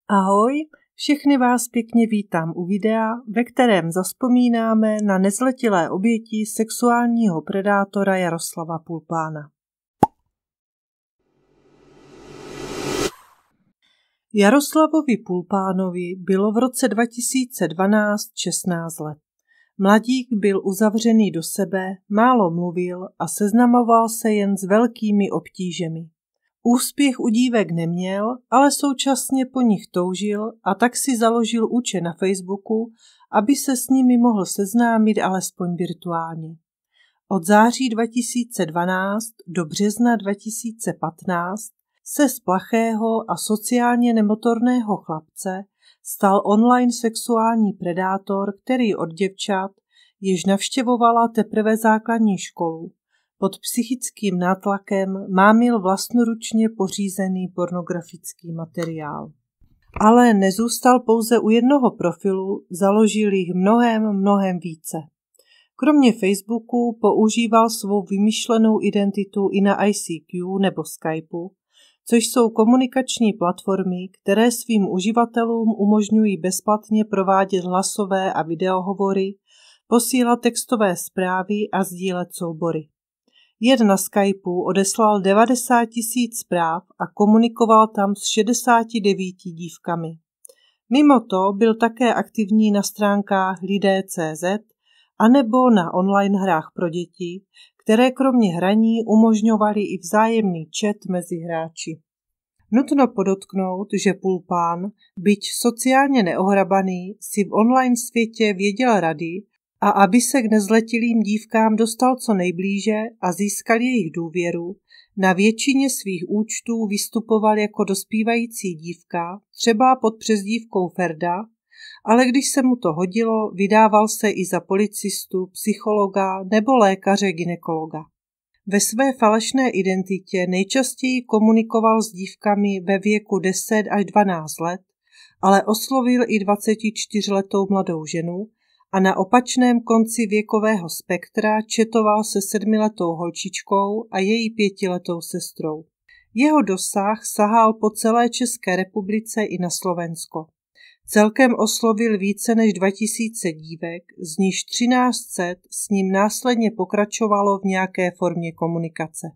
Ahoj, všechny vás pěkně vítám u videa, ve kterém zazpomínáme na nezletilé oběti sexuálního predátora Jaroslava Pulpána. Jaroslavovi Pulpánovi bylo v roce 2012 16 let. Mladík byl uzavřený do sebe, málo mluvil a seznamoval se jen s velkými obtížemi. Úspěch u dívek neměl, ale současně po nich toužil a tak si založil účet na Facebooku, aby se s nimi mohl seznámit alespoň virtuálně. Od září 2012 do března 2015 se z plachého a sociálně nemotorného chlapce stal online sexuální predátor, který od děvčat, jež navštěvovala teprve základní školu, pod psychickým nátlakem mámil vlastnoručně pořízený pornografický materiál. Ale nezůstal pouze u jednoho profilu, založil jich mnohem více. Kromě Facebooku používal svou vymyšlenou identitu i na ICQ nebo Skypeu, což jsou komunikační platformy, které svým uživatelům umožňují bezplatně provádět hlasové a videohovory, posílat textové zprávy a sdílet soubory. Jen na Skypeu odeslal 90 000 zpráv a komunikoval tam s 69 dívkami. Mimo to byl také aktivní na stránkách lidé.cz anebo na online hrách pro děti, které kromě hraní umožňovaly i vzájemný chat mezi hráči. Nutno podotknout, že Pulpán, byť sociálně neohrabaný, si v online světě věděl rady a aby se k nezletilým dívkám dostal co nejblíže a získal jejich důvěru, na většině svých účtů vystupoval jako dospívající dívka, třeba pod přezdívkou Ferda, ale když se mu to hodilo, vydával se i za policistu, psychologa nebo lékaře gynekologa. Ve své falešné identitě nejčastěji komunikoval s dívkami ve věku 10 až 12 let, ale oslovil i 24letou mladou ženu a na opačném konci věkového spektra četoval se 7letou holčičkou a její 5letou sestrou. Jeho dosah sahal po celé České republice i na Slovensko. Celkem oslovil více než 2000 dívek, z nichž 1300 s ním následně pokračovalo v nějaké formě komunikace.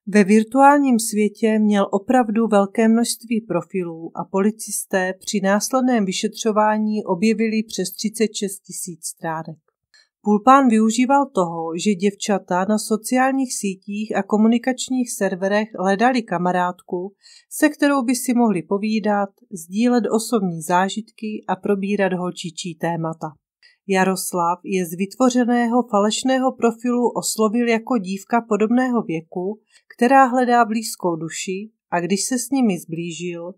Ve virtuálním světě měl opravdu velké množství profilů a policisté při následném vyšetřování objevili přes 36 000 stránek. Pulpán využíval toho, že děvčata na sociálních sítích a komunikačních serverech hledali kamarádku, se kterou by si mohli povídat, sdílet osobní zážitky a probírat holčičí témata. Jaroslav je z vytvořeného falešného profilu oslovil jako dívka podobného věku, která hledá blízkou duši, a když se s nimi zblížil,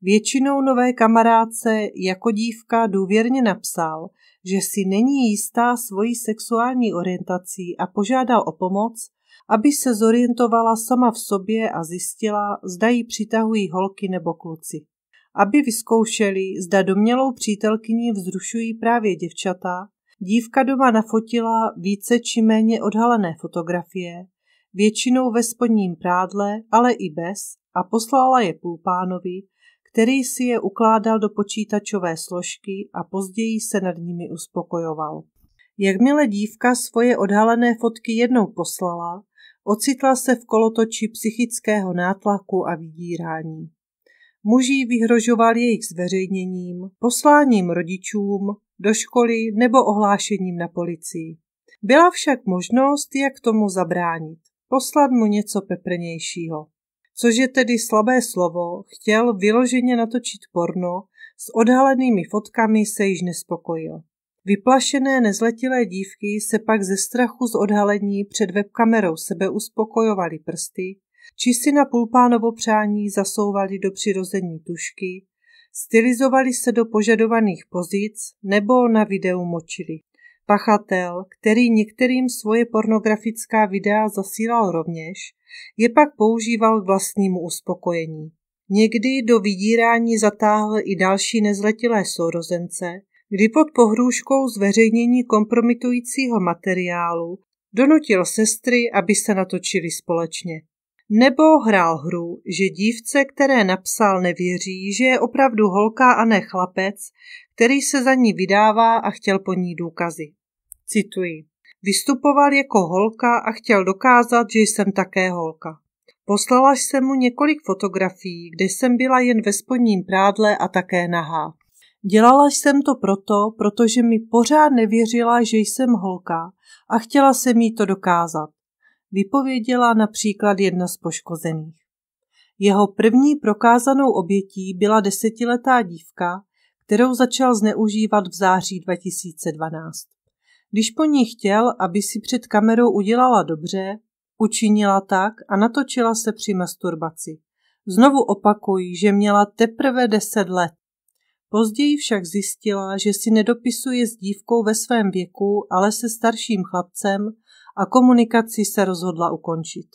většinou nové kamarádce jako dívka důvěrně napsal, že si není jistá svojí sexuální orientací a požádal o pomoc, aby se zorientovala sama v sobě a zjistila, zda jí přitahují holky nebo kluci. Aby vyzkoušeli, zda domnělou přítelkyni vzrušují právě děvčata, dívka doma nafotila více či méně odhalené fotografie, většinou ve spodním prádle, ale i bez, a poslala je Pulpánovi, který si je ukládal do počítačové složky a později se nad nimi uspokojoval. Jakmile dívka svoje odhalené fotky jednou poslala, ocitla se v kolotoči psychického nátlaku a vydírání. Muži vyhrožoval jejich zveřejněním, posláním rodičům, do školy nebo ohlášením na policii. Byla však možnost, jak tomu zabránit, poslat mu něco peprnějšího. Což je tedy slabé slovo, chtěl vyloženě natočit porno, s odhalenými fotkami se již nespokojil. Vyplašené nezletilé dívky se pak ze strachu z odhalení před webkamerou sebeuspokojovaly prsty, či si na Pulpánovo přání zasouvali do přirození tužky, stylizovali se do požadovaných pozic nebo na videu močili. Pachatel, který některým svoje pornografická videa zasílal rovněž, je pak používal k vlastnímu uspokojení. Někdy do vydírání zatáhl i další nezletilé sourozence, kdy pod pohrůžkou zveřejnění kompromitujícího materiálu donutil sestry, aby se natočili společně. Nebo hrál hru, že dívce, které napsal, nevěří, že je opravdu holka a ne chlapec, který se za ní vydává a chtěl po ní důkazy. Cituji. Vystupoval jako holka a chtěl dokázat, že jsem také holka. Poslala jsem mu několik fotografií, kde jsem byla jen ve spodním prádle a také nahá. Dělala jsem to protože mi pořád nevěřila, že jsem holka a chtěla jsem jí to dokázat. Vypověděla například jedna z poškozených. Jeho první prokázanou obětí byla 10letá dívka, kterou začal zneužívat v září 2012. Když po ní chtěl, aby si před kamerou udělala dobře, učinila tak a natočila se při masturbaci. Znovu opakuji, že měla teprve 10 let. Později však zjistila, že si nedopisuje s dívkou ve svém věku, ale se starším chlapcem a komunikaci se rozhodla ukončit.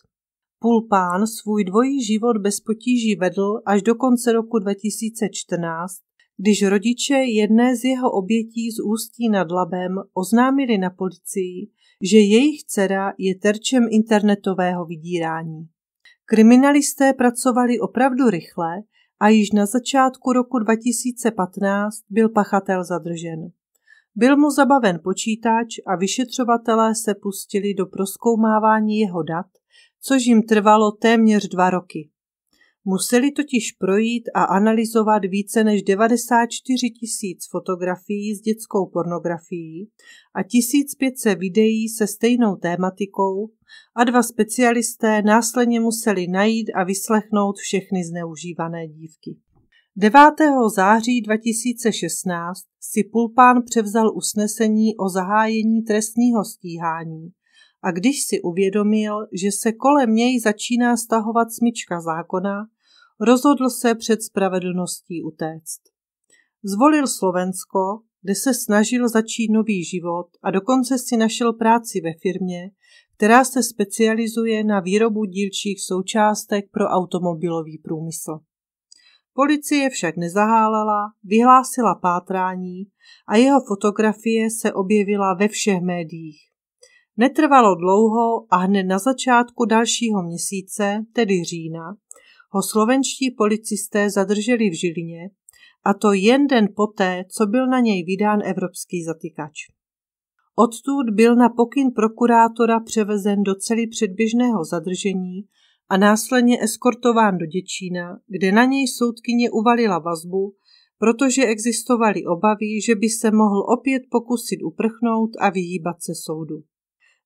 Pulpán svůj dvojí život bez potíží vedl až do konce roku 2014, když rodiče jedné z jeho obětí z Ústí nad Labem oznámili na policii, že jejich dcera je terčem internetového vydírání. Kriminalisté pracovali opravdu rychle a již na začátku roku 2015 byl pachatel zadržen. Byl mu zabaven počítač a vyšetřovatelé se pustili do prozkoumávání jeho dat, což jim trvalo téměř 2 roky. Museli totiž projít a analyzovat více než 94 000 fotografií s dětskou pornografií a 1500 videí se stejnou tématikou a 2 specialisté následně museli najít a vyslechnout všechny zneužívané dívky. 9. září 2016 si Pulpán převzal usnesení o zahájení trestního stíhání a když si uvědomil, že se kolem něj začíná stahovat smyčka zákona, rozhodl se před spravedlností utéct. Zvolil Slovensko, kde se snažil začít nový život a dokonce si našel práci ve firmě, která se specializuje na výrobu dílčích součástek pro automobilový průmysl. Policie však nezahálela, vyhlásila pátrání a jeho fotografie se objevila ve všech médiích. Netrvalo dlouho a hned na začátku dalšího měsíce, tedy října, ho slovenští policisté zadrželi v Žilině, a to jen den poté, co byl na něj vydán evropský zatykač. Odtud byl na pokyn prokurátora převezen do cely předběžného zadržení a následně eskortován do Děčína, kde na něj soudkyně uvalila vazbu, protože existovaly obavy, že by se mohl opět pokusit uprchnout a vyhýbat se soudu.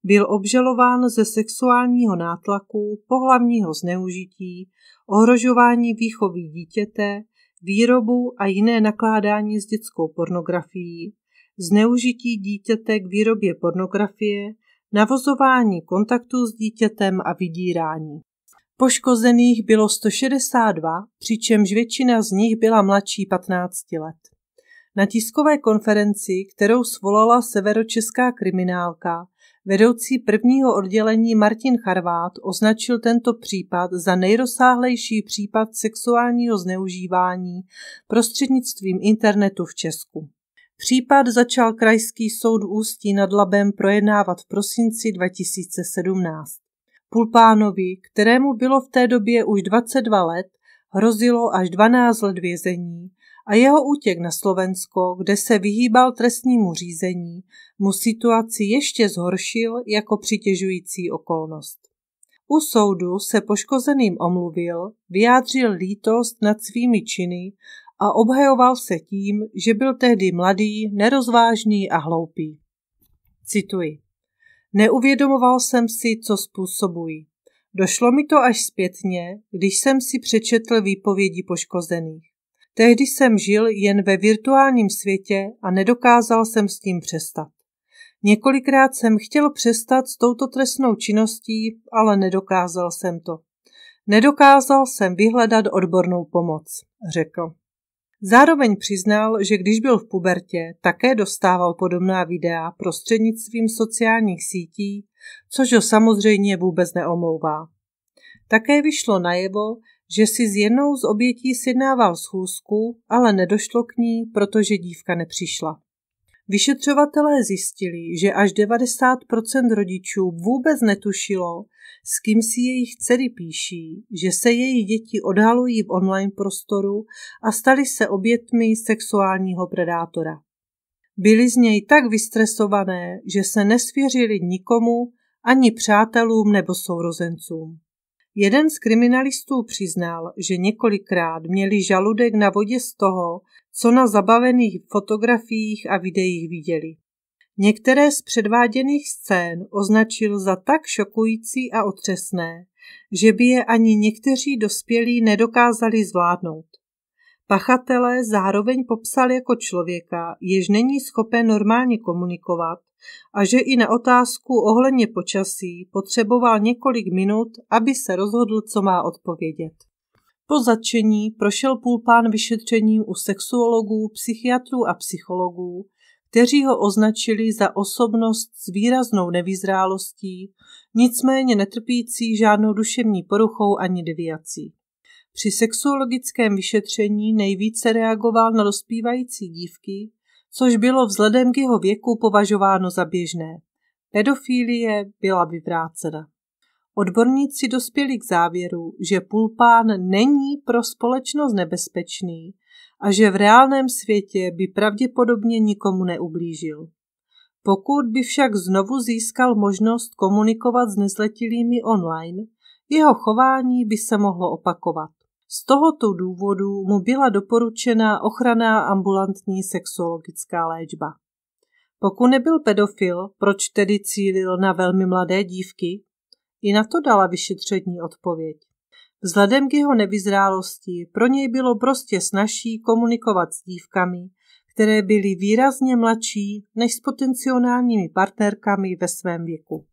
Byl obžalován ze sexuálního nátlaku, pohlavního zneužití, ohrožování výchovy dítěte, výrobu a jiné nakládání s dětskou pornografií, zneužití dítěte k výrobě pornografie, navozování kontaktů s dítětem a vydírání. Poškozených bylo 162, přičemž většina z nich byla mladší 15 let. Na tiskové konferenci, kterou svolala severočeská kriminálka, vedoucí prvního oddělení Martin Charvát označil tento případ za nejrozsáhlejší případ sexuálního zneužívání prostřednictvím internetu v Česku. Případ začal Krajský soud v Ústí nad Labem projednávat v prosinci 2017. Pulpánovi, kterému bylo v té době už 22 let, hrozilo až 12 let vězení a jeho útěk na Slovensko, kde se vyhýbal trestnímu řízení, mu situaci ještě zhoršil jako přitěžující okolnost. U soudu se poškozeným omluvil, vyjádřil lítost nad svými činy a obhajoval se tím, že byl tehdy mladý, nerozvážný a hloupý. Cituji. Neuvědomoval jsem si, co způsobuji. Došlo mi to až zpětně, když jsem si přečetl výpovědi poškozených. Tehdy jsem žil jen ve virtuálním světě a nedokázal jsem s tím přestat. Několikrát jsem chtěl přestat s touto trestnou činností, ale nedokázal jsem to. Nedokázal jsem vyhledat odbornou pomoc, řekl. Zároveň přiznal, že když byl v pubertě, také dostával podobná videa prostřednictvím sociálních sítí, což ho samozřejmě vůbec neomlouvá. Také vyšlo najevo, že si s jednou z obětí sjednával schůzku, ale nedošlo k ní, protože dívka nepřišla. Vyšetřovatelé zjistili, že až 90% rodičů vůbec netušilo, s kým si jejich dcery píší, že se jejich děti odhalují v online prostoru a staly se obětmi sexuálního predátora. Byli z něj tak vystresované, že se nesvěřili nikomu, ani přátelům nebo sourozencům. Jeden z kriminalistů přiznal, že několikrát měli žaludek na vodě z toho, co na zabavených fotografiích a videích viděli. Některé z předváděných scén označil za tak šokující a otřesné, že by je ani někteří dospělí nedokázali zvládnout. Pachatelé zároveň popsal jako člověka, jež není schopen normálně komunikovat a že i na otázku ohledně počasí potřeboval několik minut, aby se rozhodl, co má odpovědět. Po zatčení prošel Pulpán vyšetřením u sexuologů, psychiatrů a psychologů, kteří ho označili za osobnost s výraznou nevyzrálostí, nicméně netrpící žádnou duševní poruchou ani deviací. Při sexuologickém vyšetření nejvíce reagoval na dospívající dívky, což bylo vzhledem k jeho věku považováno za běžné. Pedofilie byla vyvrácena. Odborníci dospěli k závěru, že Pulpán není pro společnost nebezpečný a že v reálném světě by pravděpodobně nikomu neublížil. Pokud by však znovu získal možnost komunikovat s nezletilými online, jeho chování by se mohlo opakovat. Z tohoto důvodu mu byla doporučena ochranná ambulantní sexuologická léčba. Pokud nebyl pedofil, proč tedy cílil na velmi mladé dívky? I na to dala vyšetření odpověď. Vzhledem k jeho nevyzrálosti pro něj bylo prostě snazší komunikovat s dívkami, které byly výrazně mladší než s potenciálními partnerkami ve svém věku.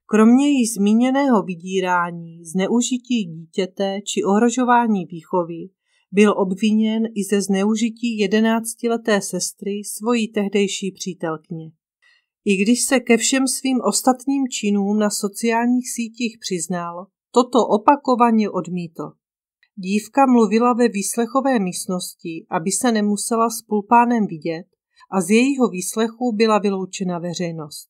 Kromě již zmíněného vydírání, zneužití dítěte či ohrožování výchovy, byl obviněn i ze zneužití 11leté sestry svojí tehdejší přítelkyně. I když se ke všem svým ostatním činům na sociálních sítích přiznal, toto opakovaně odmítl. Dívka mluvila ve výslechové místnosti, aby se nemusela s Pulpánem vidět, a z jejího výslechu byla vyloučena veřejnost.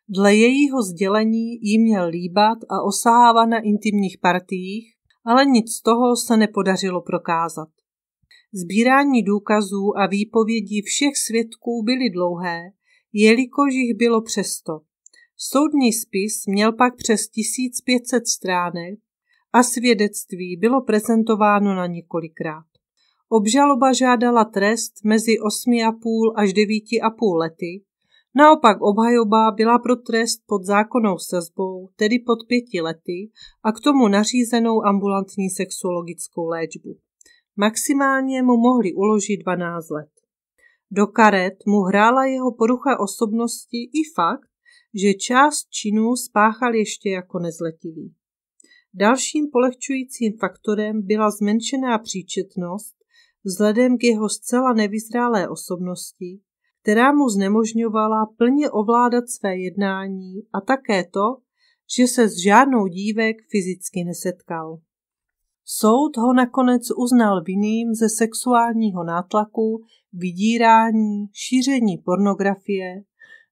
Dle jejího sdělení jí měl líbat a osahávat na intimních partiích, ale nic z toho se nepodařilo prokázat. Sbírání důkazů a výpovědí všech svědků byly dlouhé, jelikož jich bylo přes 100. Soudní spis měl pak přes 1500 stránek a svědectví bylo prezentováno na několikrát. Obžaloba žádala trest mezi 8,5 až 9,5 lety, naopak obhajoba byla pro trest pod zákonnou sazbou, tedy pod 5 lety, a k tomu nařízenou ambulantní sexuologickou léčbu. Maximálně mu mohli uložit 12 let. Do karet mu hrála jeho porucha osobnosti i fakt, že část činů spáchal ještě jako nezletilý. Dalším polehčujícím faktorem byla zmenšená příčetnost vzhledem k jeho zcela nevyzrálé osobnosti, která mu znemožňovala plně ovládat své jednání, a také to, že se s žádnou dívek fyzicky nesetkal. Soud ho nakonec uznal vinným ze sexuálního nátlaku, vydírání, šíření pornografie,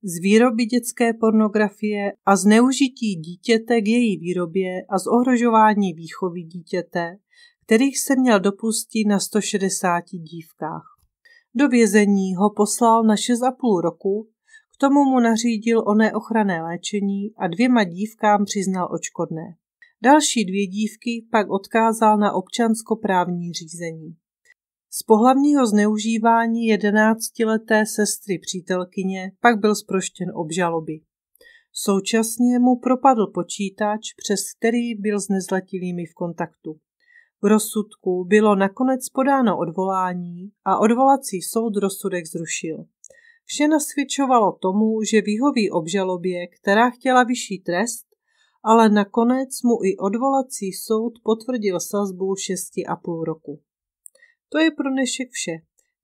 z výroby dětské pornografie a zneužití dítěte k její výrobě a z ohrožování výchovy dítěte, kterých se měl dopustit na 160 dívkách. Do vězení ho poslal na 6,5 roku, k tomu mu nařídil oné ochranné léčení a 2 dívkám přiznal odškodné. Další 2 dívky pak odkázal na občanskoprávní řízení. Z pohlavního zneužívání 11leté sestry přítelkyně pak byl zproštěn obžaloby. Současně mu propadl počítač, přes který byl s nezletilými v kontaktu. V rozsudku bylo nakonec podáno odvolání a odvolací soud rozsudek zrušil. Vše nasvědčovalo tomu, že vyhoví obžalobě, která chtěla vyšší trest, ale nakonec mu i odvolací soud potvrdil sazbu 6,5 roku. To je pro dnešek vše.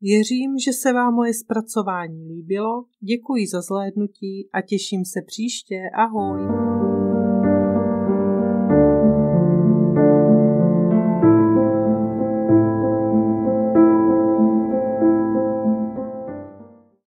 Věřím, že se vám moje zpracování líbilo, děkuji za zhlédnutí a těším se příště. Ahoj!